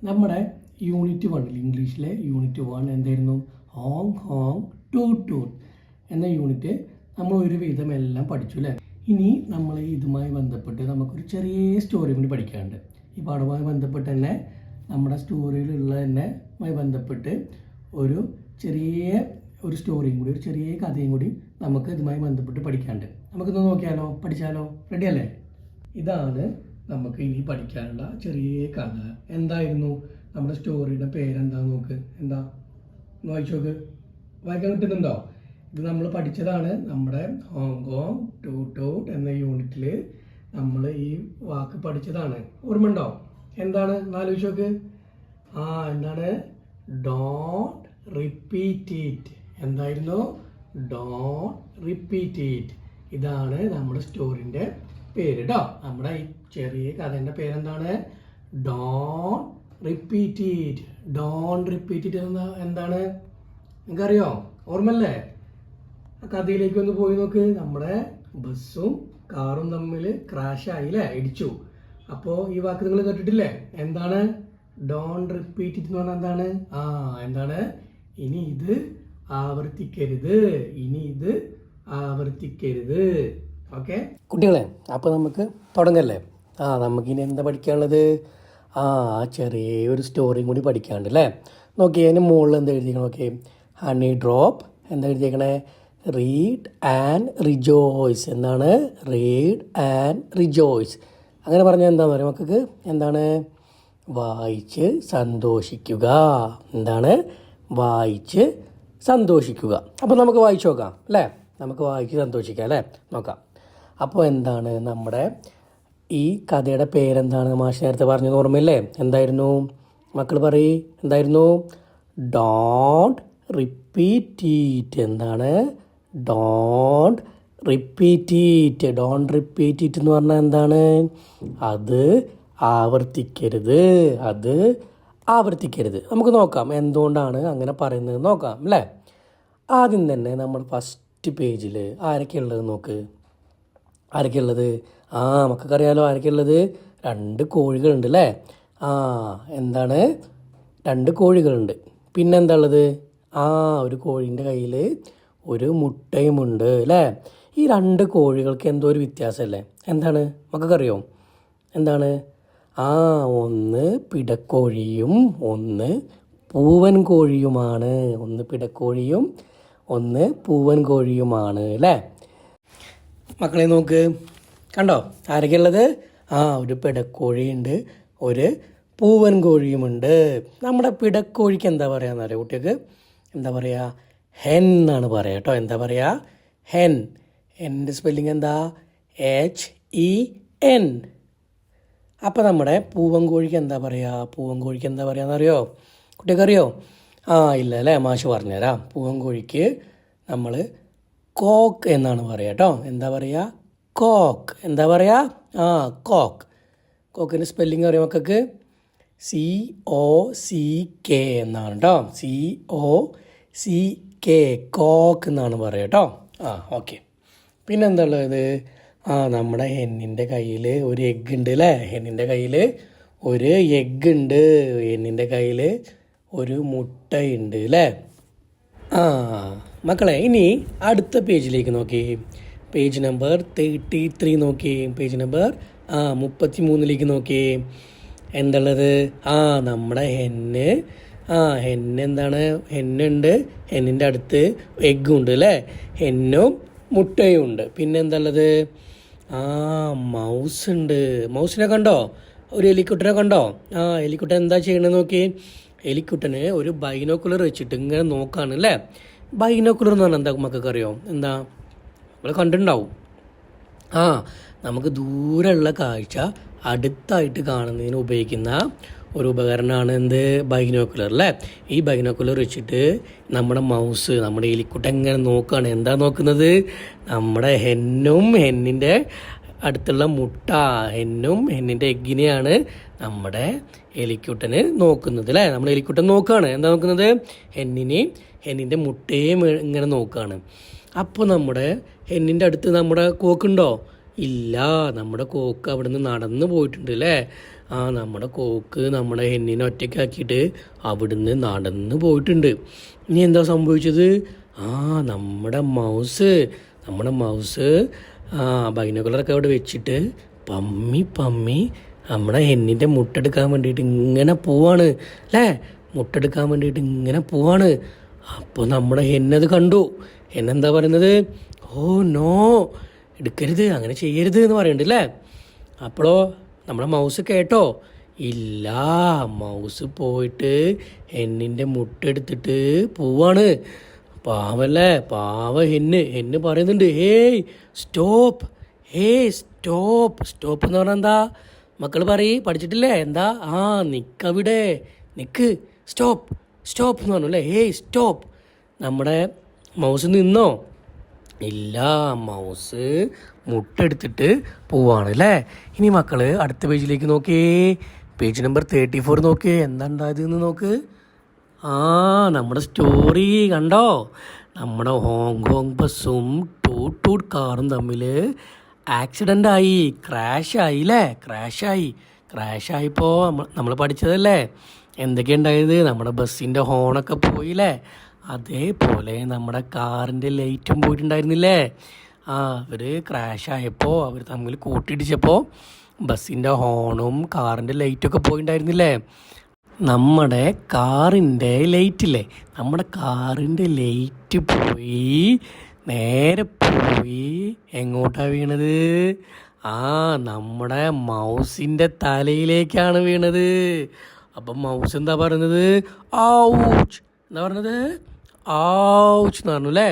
നമ്മുടെ യൂണിറ്റ് 1 ഇംഗ്ലീഷിലെ യൂണിറ്റ് 1 എന്തായിരുന്നു? ഹോങ് ഹോങ് ടൂട്ട് ടൂട്ട് എന്ന യൂണിറ്റ് നമ്മൾ ഒരുവിധം എല്ലാം പഠിച്ചു അല്ലേ? ഇനി നമ്മൾ ഇതുമായി ബന്ധപ്പെട്ട് നമുക്കൊരു ചെറിയ സ്റ്റോറി കൂടി പഠിക്കാനുണ്ട്. ഈ പാഠവുമായി ബന്ധപ്പെട്ട് തന്നെ നമ്മുടെ സ്റ്റോറിയിലുള്ള തന്നെയുമായി ബന്ധപ്പെട്ട് ഒരു ചെറിയ ഒരു സ്റ്റോറിയും കൂടി, ഒരു ചെറിയ കഥയും കൂടി നമുക്ക് ഇതുമായി ബന്ധപ്പെട്ട് പഠിക്കാനുണ്ട്. നമുക്കിന്ന് നോക്കിയാലോ, പഠിച്ചാലോ? റെഡി അല്ലേ? ഇതാണ് നമുക്ക് ഇനി പഠിക്കാനുള്ള ചെറിയ കഥ. എന്തായിരുന്നു നമ്മുടെ സ്റ്റോറിയുടെ പേരെന്താന്ന് നോക്ക്. എന്താ വായിച്ചു നോക്ക്. വായിക്കാൻ കിട്ടുന്നുണ്ടോ? ഇത് നമ്മൾ പഠിച്ചതാണ്. നമ്മുടെ ഹോങ്കോങ് ടൂട്ട് ടൂട്ട് എന്ന യൂണിറ്റിൽ നമ്മൾ ഈ വാക്ക് പഠിച്ചതാണ്. ഓർമ്മയുണ്ടോ? എന്താണ് ആലോചിച്ച് നോക്ക്. എന്താണ്? Don't repeat it. എന്തായിരുന്നു? Don't repeat it. ഇതാണ് നമ്മുടെ സ്റ്റോറിൻ്റെ പേര് കേട്ടോ. നമ്മുടെ ഈ ചെറിയ കഥേൻ്റെ പേരെന്താണ്? Don't repeat it. Don't repeat it എന്താണ് നിങ്ങൾക്കറിയോ? ഓർമ്മല്ലേ? ആ കഥയിലേക്ക് ഒന്ന് പോയി നോക്ക്. നമ്മുടെ ബസ്സും കാറും തമ്മിൽ ക്രാഷ് ആയില്ലേ, ഇടിച്ചു. അപ്പോൾ ഈ വാക്ക് നിങ്ങൾ കേട്ടിട്ടില്ലേ? എന്താണ് ഡോണ്ട് റിപ്പീറ്റ് ഇറ്റ് എന്ന് പറഞ്ഞാൽ? എന്താണ്? എന്താണ്? ഇനി ഇത് ആവർത്തിക്കരുത്. ഇനി ഇത് ആവർത്തിക്കരുത്. ഓക്കെ കുട്ടികളെ, അപ്പോൾ നമുക്ക് തുടങ്ങല്ലേ? നമുക്കിനി എന്താ പഠിക്കാനുള്ളത്? ചെറിയൊരു സ്റ്റോറിയും കൂടി പഠിക്കാനുണ്ട് അല്ലേ? നോക്കി, അതിന് മുകളിൽ എന്താ എഴുതിക്കണം? നോക്കി, ഹണി ഡ്രോപ്പ്. എന്താ എഴുതിയേക്കണേ? Read and rejoice. എന്താണ്? Read and rejoice. അങ്ങനെ പറഞ്ഞാൽ എന്താണെന്ന് പറയുക മക്കൾക്ക്? എന്താണ്? വായിച്ച് സന്തോഷിക്കുക. എന്താണ്? വായിച്ച് സന്തോഷിക്കുക. അപ്പോൾ നമുക്ക് വായിച്ചു നോക്കാം അല്ലേ? നമുക്ക് വായിച്ച് സന്തോഷിക്കാം അല്ലേ? നോക്കാം. അപ്പോൾ എന്താണ് നമ്മുടെ ഈ കഥയുടെ പേരെന്താണ്? മാഷ് നേരത്തെ പറഞ്ഞത് ഓർമ്മയില്ലേ? എന്തായിരുന്നു? മക്കൾ പറയ്, എന്തായിരുന്നു? Don't repeat it. എന്താണ്? Don't repeat it. Don't repeat it എന്ന് പറഞ്ഞാൽ എന്താണ്? അത് ആവർത്തിക്കരുത്. അത് ആവർത്തിക്കരുത്. നമുക്ക് നോക്കാം എന്തുകൊണ്ടാണ് അങ്ങനെ പറയുന്നത് നോക്കാം അല്ലേ? ആദ്യം തന്നെ നമ്മൾ ഫസ്റ്റ് പേജിൽ ആരൊക്കെയുള്ളത് നോക്ക്. ആരൊക്കെയുള്ളത്? മക്കൾക്കറിയാലോ ആരൊക്കെയുള്ളത്? 2 കോഴികളുണ്ട് അല്ലേ? എന്താണ്? 2 കോഴികളുണ്ട്. പിന്നെന്താ ഉള്ളത്? ഒരു കോഴീൻ്റെ കയ്യിൽ ഒരു മുട്ടയുമുണ്ട് അല്ലേ? ഈ 2 കോഴികൾക്ക് എന്തോ ഒരു വ്യത്യാസമല്ലേ? എന്താണ് മക്കൾക്കറിയോ? എന്താണ്? ഒന്ന് പിടക്കോഴിയും ഒന്ന് പൂവൻ കോഴിയുമാണ്. ഒന്ന് പിടക്കോഴിയും ഒന്ന് പൂവൻ കോഴിയുമാണ് അല്ലേ? മക്കളെ നോക്ക്, കണ്ടോ ആരൊക്കെയുള്ളത്? ഒരു പിടക്കോഴിയുണ്ട്, ഒരു പൂവൻ കോഴിയുമുണ്ട്. നമ്മുടെ പിടക്കോഴിക്ക് എന്താ പറയുക അറിയാം കുട്ടികൾക്ക്? എന്താ പറയുക? ഹെൻ എന്നാണ് പറയുക കേട്ടോ. എന്താ പറയുക? ഹെൻ. എൻ്റെ സ്പെല്ലിംഗ് എന്താ? HEN. അപ്പോൾ നമ്മുടെ പൂവൻ കോഴിക്ക് എന്താ പറയുക? പൂവൻ കോഴിക്ക് എന്താ പറയുകയെന്നറിയോ? കുട്ടികൾക്ക് അറിയോ? ഇല്ല അല്ലേ? മാഷ് പറഞ്ഞുതരാം. പൂവൻ കോഴിക്ക് നമ്മൾ കോക്ക് എന്നാണ് പറയുക കേട്ടോ. എന്താ പറയുക? കോക്ക്. എന്താ പറയുക? കോക്ക്. കോക്കിൻ്റെ സ്പെല്ലിംഗ് അറിയാം മക്കൾക്ക്? COCK എന്നാണ് കേട്ടോ. COCK. കോക്ക് എന്നാണ് പറയുക കേട്ടോ. ഓക്കെ. പിന്നെന്താ ഉള്ളത്? നമ്മുടെ ഹെന്നിൻ്റെ കയ്യിൽ ഒരു എഗ്ഗ് ഉണ്ട് അല്ലേ? ഹെന്നിൻ്റെ കയ്യിൽ ഒരു എഗ്ഗ് ഉണ്ട്. ഹെന്നിൻ്റെ കയ്യിൽ ഒരു മുട്ടയുണ്ട് അല്ലേ? മക്കളെ, ഇനി അടുത്ത പേജിലേക്ക് നോക്കി. പേജ് നമ്പർ 33 നോക്കി. പേജ് നമ്പർ 33ലേക്ക് നോക്കി. എന്തുള്ളത്? നമ്മുടെ ഹെന്ന് എന്താണ്? ഹെന്നുണ്ട്, ഹെന്നിൻ്റെ അടുത്ത് എഗ്ഗും ഉണ്ട് അല്ലേ? ഹെന്നും മുട്ടയും ഉണ്ട്. പിന്നെ എന്താണുള്ളത്? മൗസ് ഉണ്ട്. മൗസിനെ കണ്ടോ? ഒരു എലിക്കുട്ടനെ കണ്ടോ? എലിക്കുട്ടൻ എന്താ ചെയ്യണമെന്ന് നോക്കി. എലിക്കുട്ടന് ഒരു ബൈനോക്കുലർ വെച്ചിട്ട് ഇങ്ങനെ നോക്കാണ് അല്ലേ? ബൈനോക്കുലർ എന്ന് പറഞ്ഞാൽ എന്താ മക്കൾക്ക് അറിയോ? എന്താ? നമ്മൾ കണ്ടിട്ടുണ്ടാവും. നമുക്ക് ദൂരെയുള്ള കാഴ്ച അടുത്തായിട്ട് കാണുന്നതിന് ഉപയോഗിക്കുന്ന ഒരു ഉപകരണമാണ് എന്ത്? ബൈനോക്കുലർ അല്ലേ? ഈ ബൈനോക്കുലർ വെച്ചിട്ട് നമ്മുടെ മൗസ്, നമ്മുടെ എലിക്കുട്ടൻ ഇങ്ങനെ നോക്കുകയാണ്. എന്താ നോക്കുന്നത്? നമ്മുടെ ഹെന്നിൻ്റെ അടുത്തുള്ള മുട്ട, ഹെന്നും ഹെന്നിൻ്റെ എഗ്ഗിനെയാണ് നമ്മുടെ എലിക്കുട്ടന് നോക്കുന്നത് അല്ലേ? നമ്മൾ എലിക്കുട്ടൻ നോക്കുകയാണ്. എന്താ നോക്കുന്നത്? ഹെന്നിൻ്റെ മുട്ടയും ഇങ്ങനെ നോക്കുകയാണ്. അപ്പോൾ നമ്മുടെ ഹെന്നിൻ്റെ അടുത്ത് നമ്മുടെ കോക്കുണ്ടോ? ഇല്ല, നമ്മുടെ കോക്ക് അവിടെ നിന്ന് നടന്നു പോയിട്ടുണ്ട് അല്ലേ? നമ്മുടെ കോക്ക് നമ്മുടെ ഹെന്നിനെ ഒറ്റയ്ക്കാക്കിയിട്ട് അവിടുന്ന് നടന്ന് പോയിട്ടുണ്ട്. ഇനി എന്താ സംഭവിച്ചത്? നമ്മുടെ മൗസ് ബൈനോക്കുലറൊക്കെ അവിടെ വെച്ചിട്ട് പമ്മി നമ്മുടെ ഹെന്നിൻ്റെ മുട്ടെടുക്കാൻ വേണ്ടിയിട്ട് ഇങ്ങനെ പോവാണ് അല്ലേ. മുട്ടെടുക്കാൻ വേണ്ടിയിട്ട് ഇങ്ങനെ പോവാണ്. അപ്പോൾ നമ്മുടെ ഹെന്നത് കണ്ടു. ഹെന്നെന്താ പറയുന്നത്? ഓ നോ, എടുക്കരുത്, അങ്ങനെ ചെയ്യരുത് എന്ന് പറയുന്നുണ്ട് അല്ലേ. അപ്പോഴോ നമ്മുടെ മൗസ് കേട്ടോ? ഇല്ല, മൗസ് പോയിട്ട് ഹെന്നിൻ്റെ മുട്ടെടുത്തിട്ട് പോവാണ്. പാവല്ലേ, പാവ ഹെന്ന് പറയുന്നുണ്ട്, ഹേയ് സ്റ്റോപ്പ്, സ്റ്റോപ്പ് എന്ന് പറഞ്ഞാൽ എന്താ മക്കൾ പഠിച്ചിട്ടില്ലേ? എന്താ? നിക്കവിടെ, നിക്ക്, സ്റ്റോപ്പ് എന്ന് പറഞ്ഞു അല്ലേ. Hey stop. നമ്മുടെ മൗസ് നിന്നോ? ഇല്ല, മൗസ് മുട്ടെടുത്തിട്ട് പോവാണ് അല്ലേ. ഇനി മക്കൾ അടുത്ത പേജിലേക്ക് നോക്കിയേ, പേജ് നമ്പർ 34 നോക്കിയേ. എന്താ ഉണ്ടായതെന്ന് നോക്ക്. നമ്മുടെ സ്റ്റോറി കണ്ടോ? നമ്മുടെ ഹോങ്കോങ് ബസ്സും ടൂട്ട് കാറും തമ്മിൽ ആക്സിഡൻ്റ് ആയി, ക്രാഷായി അല്ലേ. ക്രാഷായിപ്പോൾ നമ്മൾ പഠിച്ചതല്ലേ എന്തൊക്കെയുണ്ടായത്? നമ്മുടെ ബസ്സിൻ്റെ ഹോണൊക്കെ പോയില്ലേ. അതേപോലെ നമ്മുടെ കാറിൻ്റെ ലൈറ്റും പോയിട്ടുണ്ടായിരുന്നില്ലേ. അവർ ക്രാഷായപ്പോൾ അവർ തമ്മിൽ കൂട്ടിയിടിച്ചപ്പോൾ ബസ്സിൻ്റെ ഹോണും കാറിൻ്റെ ലൈറ്റൊക്കെ പോയിട്ടുണ്ടായിരുന്നില്ലേ. നമ്മുടെ കാറിൻ്റെ ലൈറ്റില്ലേ, നമ്മുടെ കാറിൻ്റെ ലൈറ്റ് നേരെ പോയി എങ്ങോട്ടാണ് വീണത്? നമ്മുടെ മൗസിൻ്റെ തലയിലേക്കാണ് വീണത്. അപ്പം മൗസ് എന്താ പറയുന്നത്? ഔച്ച് എന്താ പറഞ്ഞത്? ഔച്ച് എന്ന് പറഞ്ഞു അല്ലേ.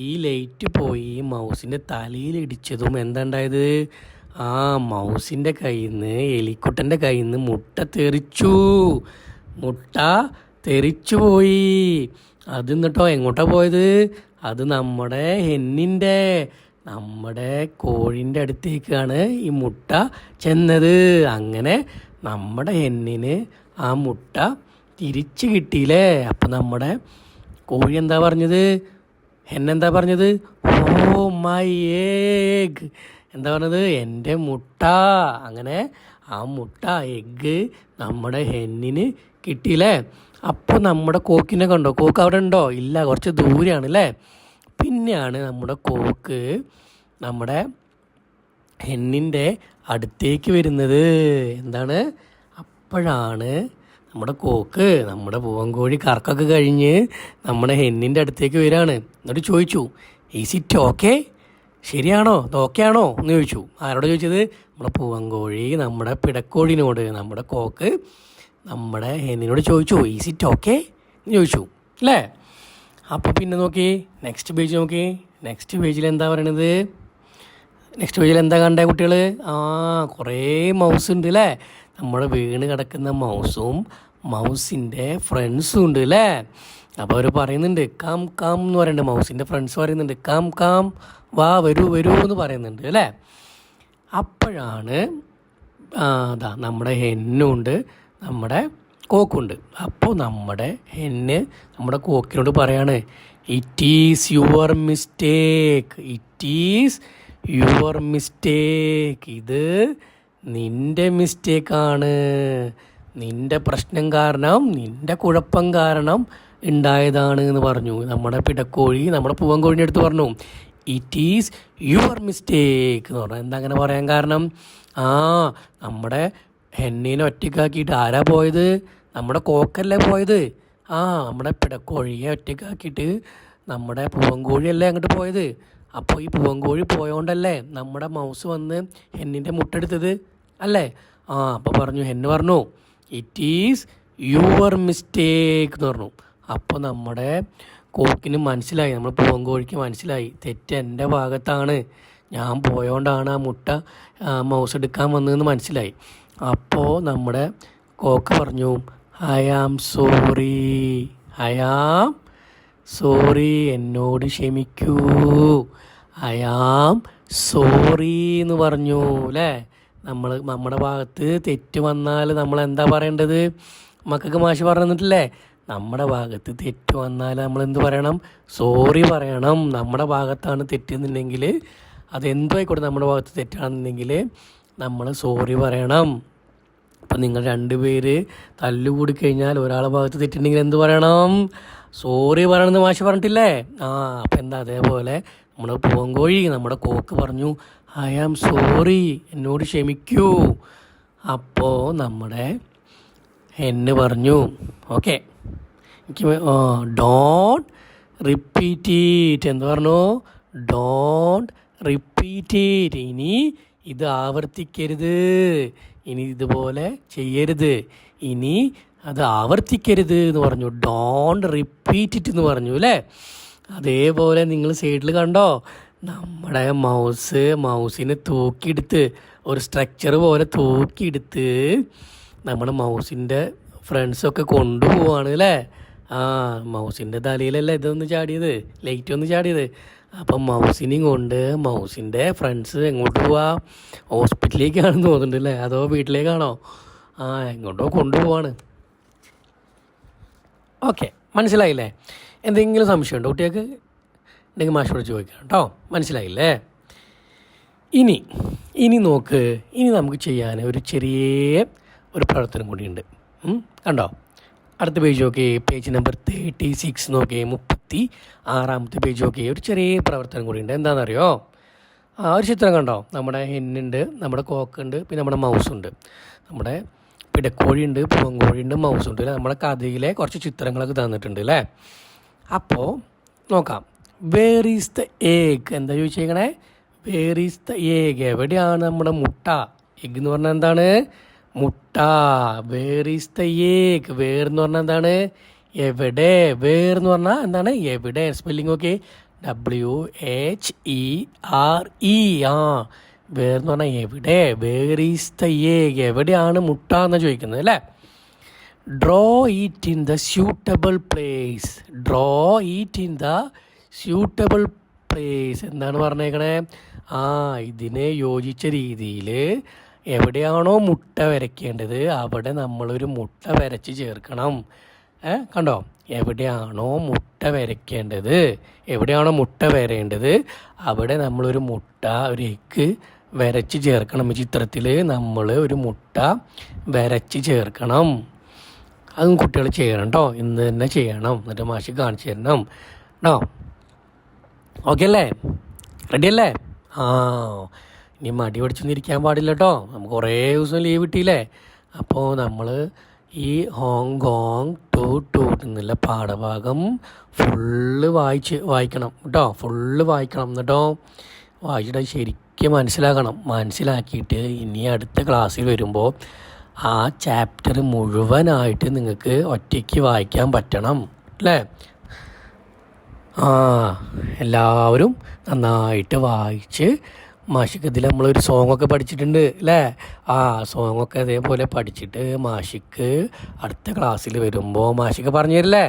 ഈ ലൈറ്റ് പോയി മൗസിൻ്റെ തലയിൽ ഇടിച്ചതും എന്താ ഉണ്ടായത്? മൗസിൻ്റെ കയ്യിൽ നിന്ന്, എലിക്കുട്ടൻ്റെ കയ്യിൽ നിന്ന് മുട്ട തെറിച്ചു പോയി. അത് എന്നിട്ടോ എങ്ങോട്ടാ പോയത്? അത് നമ്മുടെ നമ്മുടെ കോഴിൻ്റെ അടുത്തേക്കാണ് ഈ മുട്ട ചെന്നത്. അങ്ങനെ നമ്മുടെ ഹെന്നിന് ആ മുട്ട തിരിച്ചു കിട്ടിയില്ലേ. അപ്പം നമ്മുടെ കോഴി എന്താ പറഞ്ഞത്? ഹെന്നെന്താ പറഞ്ഞത്? ഓ മൈ എഗ് എന്താ പറഞ്ഞത്? എൻ്റെ മുട്ട. അങ്ങനെ ആ മുട്ട, എഗ്ഗ് നമ്മുടെ ഹെന്നിന് കിട്ടിയില്ലേ. അപ്പോൾ നമ്മുടെ കോക്കിനെ കണ്ടോ? കോക്ക് അവിടെ ഉണ്ടോ? ഇല്ല, കുറച്ച് ദൂരെയാണ് അല്ലേ. പിന്നെയാണ് നമ്മുടെ കോക്ക് നമ്മുടെ ഹെന്നിൻ്റെ അടുത്തേക്ക് വരുന്നത്. എന്താണ്? അപ്പോഴാണ് നമ്മുടെ കോക്ക്, നമ്മുടെ പൂവൻകോഴി കറക്കൊക്കെ കഴിഞ്ഞ് നമ്മുടെ ഹെന്നിൻ്റെ അടുത്തേക്ക് വരികയാണ്. എന്നിട്ട് ചോദിച്ചു, ഈസ് ഇറ്റ് ഓക്കെ? ശരിയാണോ? ഇത് ഓക്കെ ആണോ എന്ന് ചോദിച്ചു. ആരോട് ചോദിച്ചത്? നമ്മുടെ പൂവൻകോഴി നമ്മുടെ പിടക്കോഴിനോട്. നമ്മുടെ കോക്ക് നമ്മുടെ ഹെന്നിനോട് ചോദിച്ചു, ഈസ് ഇറ്റ് ഓക്കെ എന്ന് ചോദിച്ചു അല്ലേ. അപ്പോൾ പിന്നെ നോക്കി നെക്സ്റ്റ് പേജ് നോക്കി. നെക്സ്റ്റ് പേജിൽ എന്താ പറയണത്? നെക്സ്റ്റ് പേജിൽ എന്താ കണ്ടേ കുട്ടികൾ? കുറേ മൗസ് ഉണ്ട് അല്ലേ. നമ്മൾ വീണ് കിടക്കുന്ന മൗസും മൗസിൻ്റെ ഫ്രണ്ട്സും ഉണ്ട് അല്ലേ. അപ്പോൾ അവർ പറയുന്നുണ്ട് കം എന്ന് പറയുന്നുണ്ട്. മൗസിൻ്റെ ഫ്രണ്ട്സ് പറയുന്നുണ്ട് കം വാ, വരൂ എന്ന് പറയുന്നുണ്ട് അല്ലേ. അപ്പോഴാണ് നമ്മുടെ ഹെന്നുണ്ട്, നമ്മുടെ കോക്കുണ്ട്. അപ്പോൾ നമ്മുടെ ഹെന്ന് നമ്മുടെ കോക്കിനോട് പറയാണ്, ഇറ്റ് ഈസ് യുവർ മിസ്റ്റേക്ക്. ഇത് നിൻ്റെ മിസ്റ്റേക്കാണ്. നിൻ്റെ പ്രശ്നം കാരണം, നിൻ്റെ കുഴപ്പം കാരണം ഉണ്ടായതാണ് എന്ന് പറഞ്ഞു. നമ്മുടെ പിടക്കോഴി നമ്മുടെ പൂവൻകോഴിൻ്റെ അടുത്ത് പറഞ്ഞു, ഇറ്റ് ഈസ് യുവർ മിസ്റ്റേക്ക് എന്ന് പറഞ്ഞു. എന്താ അങ്ങനെ പറയാൻ കാരണം? നമ്മുടെ ഹെന്നിനെ ഒറ്റയ്ക്കാക്കിയിട്ട് ആരാ പോയത്? നമ്മുടെ കോക്കല്ലേ പോയത്. നമ്മുടെ പിടക്കോഴിയെ ഒറ്റയ്ക്കാക്കിയിട്ട് നമ്മുടെ പൂവൻകോഴിയല്ലേ അങ്ങോട്ട് പോയത്. അപ്പോൾ ഈ പൂവൻകോഴി പോയോണ്ടല്ലേ നമ്മുടെ മൗസ് വന്ന് ഹെന്നിൻ്റെ മുട്ടെടുത്തത് അല്ലേ. അപ്പോൾ ഹെന്ന് പറഞ്ഞു ഇറ്റ് ഈസ് യുവർ മിസ്റ്റേക്ക് എന്ന് പറഞ്ഞു. അപ്പോൾ നമ്മുടെ കോക്കിന് മനസ്സിലായി, നമ്മൾ പൂവൻകോഴിക്ക് മനസ്സിലായി, തെറ്റ് എൻ്റെ ഭാഗത്താണ്, ഞാൻ പോയോണ്ടാണ് ആ മുട്ട മൗസ് എടുക്കാൻ വന്നതെന്ന് മനസ്സിലായി. അപ്പോൾ നമ്മുടെ കോക്ക് പറഞ്ഞു, ഐ ആം സോറി, എന്നോട് ക്ഷമിക്കൂ, ഐ ആം സോറി എന്ന് പറഞ്ഞു അല്ലേ. നമ്മുടെ ഭാഗത്ത് തെറ്റ് വന്നാൽ നമ്മൾ എന്താ പറയേണ്ടത്? മക്കൾക്ക് മാഷ് പറഞ്ഞു തന്നിട്ടില്ലേ, നമ്മുടെ ഭാഗത്ത് തെറ്റ് വന്നാൽ നമ്മൾ എന്ത് പറയണം? സോറി പറയണം. നമ്മുടെ ഭാഗത്താണ് തെറ്റെന്നുണ്ടെങ്കിൽ, അതെന്തോ ആയിക്കോട്ടെ, നമ്മുടെ ഭാഗത്ത് തെറ്റാണെന്നുണ്ടെങ്കിൽ നമ്മൾ സോറി പറയണം. അപ്പം നിങ്ങൾ രണ്ടുപേര് തല്ലുകൂടി കഴിഞ്ഞാൽ ഒരാളെ ഭാഗത്ത് തെറ്റുണ്ടെങ്കിൽ എന്ത് പറയണം? സോറി പറയണമെന്ന് മാഷ് പറഞ്ഞിട്ടില്ലേ? അപ്പം എന്താ അതേപോലെ നമ്മുടെ പൂവങ്കോഴി, നമ്മുടെ കോക്ക് പറഞ്ഞു ഐ ആം സോറി, എന്നോട് ക്ഷമിക്കൂ. അപ്പോൾ നമ്മുടെ എന്ന് പറഞ്ഞു ഓക്കെ ഡോണ്ട് റിപ്പീറ്റ് ഇറ്റ്. എന്ത് പറഞ്ഞു? Don't repeat it. ഇനി ഇത് ആവർത്തിക്കരുത്, ഇനി ഇതുപോലെ ചെയ്യരുത്, ഇനി അത് ആവർത്തിക്കരുത് എന്ന് പറഞ്ഞു. ഡോണ്ട് റിപ്പീറ്റ് ഇറ്റ് എന്ന് പറഞ്ഞു അല്ലേ? അതേപോലെ നിങ്ങൾ സൈഡിൽ കണ്ടോ നമ്മുടെ മൗസിനെ തൂക്കിയെടുത്ത് ഒരു സ്ട്രക്ചർ പോലെ തൂക്കിയെടുത്ത് നമ്മുടെ മൗസിൻ്റെ ഫ്രണ്ട്സൊക്കെ കൊണ്ടുപോവാണ് അല്ലേ? മൗസിൻ്റെ തലയിലല്ല ഇതൊന്ന് ചാടിയത്, ലൈറ്റ് ഒന്ന് ചാടിയത്. അപ്പം മൗസിനെയും കൊണ്ട് മൗസിൻ്റെ ഫ്രണ്ട്സ് എങ്ങോട്ട് പോവാ? ഹോസ്പിറ്റലിലേക്കാണെന്ന് തോന്നുന്നുണ്ട് അല്ലേ? അതോ വീട്ടിലേക്കാണോ? എങ്ങോട്ടോ കൊണ്ടുപോവാണ്. ഓക്കെ, മനസ്സിലായില്ലേ? എന്തെങ്കിലും സംശയമുണ്ടോ കുട്ടികൾക്ക്? ഉണ്ടെങ്കിൽ മാഷോട് ചോദിക്കാം കേട്ടോ. മനസ്സിലായില്ലേ? ഇനി നോക്ക്, ഇനി നമുക്ക് ചെയ്യാൻ ഒരു ചെറിയ ഒരു പ്രവർത്തനം കൂടിയുണ്ട്. കണ്ടോ? അടുത്ത പേജ് നോക്കി, പേജ് നമ്പർ 36 നോക്കി, 36ാമത്തെ പേജ് നോക്കി. ഒരു ചെറിയ പ്രവർത്തനം കൂടിയുണ്ട്. എന്താണെന്നറിയോ? ഒരു ചിത്രം കണ്ടോ? നമ്മുടെ ഹെന്നുണ്ട്, നമ്മുടെ കോക്കുണ്ട്, പിന്നെ നമ്മുടെ മൗസുണ്ട്. നമ്മുടെ പിടക്കോഴിയുണ്ട്, പൂവങ്കോഴിയുണ്ട്, മൗസുണ്ട് അല്ലേ? നമ്മുടെ കഥയിലെ കുറച്ച് ചിത്രങ്ങളൊക്കെ തന്നിട്ടുണ്ട് അല്ലേ? അപ്പോൾ നോക്കാം. Where is the egg? എന്താ ചോദിച്ചേക്കണേ? Where is the egg? എവിടെയാണ് നമ്മുടെ മുട്ട? എഗ് എന്ന് പറഞ്ഞാൽ എന്താണ്? മുട്ട. Where is the egg? Where എന്ന് പറഞ്ഞാൽ എന്താണ്? എവിടെ. വേർ എന്ന് പറഞ്ഞാൽ എന്താണ്? എവിടെ. Spelling okay, WHERE. വേർ എന്ന് പറഞ്ഞാൽ എവിടെ. Where is the egg? എവിടെയാണ് മുട്ട എന്നാണ് ചോദിക്കുന്നത് അല്ലേ? Draw it in the suitable place. Draw it in the suitable place. എന്താണ് പറഞ്ഞേക്കണേ? ഇതിന് യോജിച്ച രീതിയിൽ എവിടെയാണോ മുട്ട വരയ്ക്കേണ്ടത് അവിടെ നമ്മളൊരു മുട്ട വരച്ച് ചേർക്കണം. കണ്ടോ? എവിടെയാണോ മുട്ട വരയ്ക്കേണ്ടത്, എവിടെയാണോ മുട്ട വരേണ്ടത് അവിടെ നമ്മളൊരു മുട്ട, ഒരു എഗ്ഗ് വരച്ച് ചേർക്കണം. ഈ ചിത്രത്തിൽ നമ്മൾ ഒരു മുട്ട വരച്ച് ചേർക്കണം. അതും കുട്ടികൾ ചെയ്യണം കേട്ടോ. ഇന്ന് തന്നെ ചെയ്യണം. എന്നിട്ട് മാഷി കാണിച്ചു തരണം കേട്ടോ. ഓക്കെ അല്ലേ? റെഡി അല്ലേ? ഇനി മടി പഠിച്ചൊന്നും ഇരിക്കാൻ പാടില്ല കേട്ടോ. നമുക്ക് കുറേ ദിവസം ലീവ് കിട്ടിയില്ലേ? അപ്പോൾ നമ്മൾ ഈ ഹോങ്കോങ് ടൂട്ട് എന്നുള്ള പാഠഭാഗം ഫുള്ള് വായിക്കണം കേട്ടോ. ഫുള്ള് വായിക്കണം എന്നിട്ടോ. വായിച്ചിട്ട് ശരിക്കും മനസ്സിലാക്കണം. മനസ്സിലാക്കിയിട്ട് ഇനി അടുത്ത ക്ലാസ്സിൽ വരുമ്പോൾ ആ ചാപ്റ്റർ മുഴുവനായിട്ട് നിങ്ങൾക്ക് ഒറ്റയ്ക്ക് വായിക്കാൻ പറ്റണം അല്ലേ? എല്ലാവരും നന്നായിട്ട് വായിച്ച് മാഷിക്ക് നമ്മളൊരു സോങ്ങൊക്കെ പഠിച്ചിട്ടുണ്ട് അല്ലേ? സോങ്ങൊക്കെ അതേപോലെ പഠിച്ചിട്ട് മാഷിക്ക് അടുത്ത ക്ലാസ്സിൽ വരുമ്പോൾ മാഷിക്ക് പറഞ്ഞു തരില്ലേ?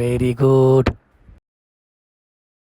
Very good.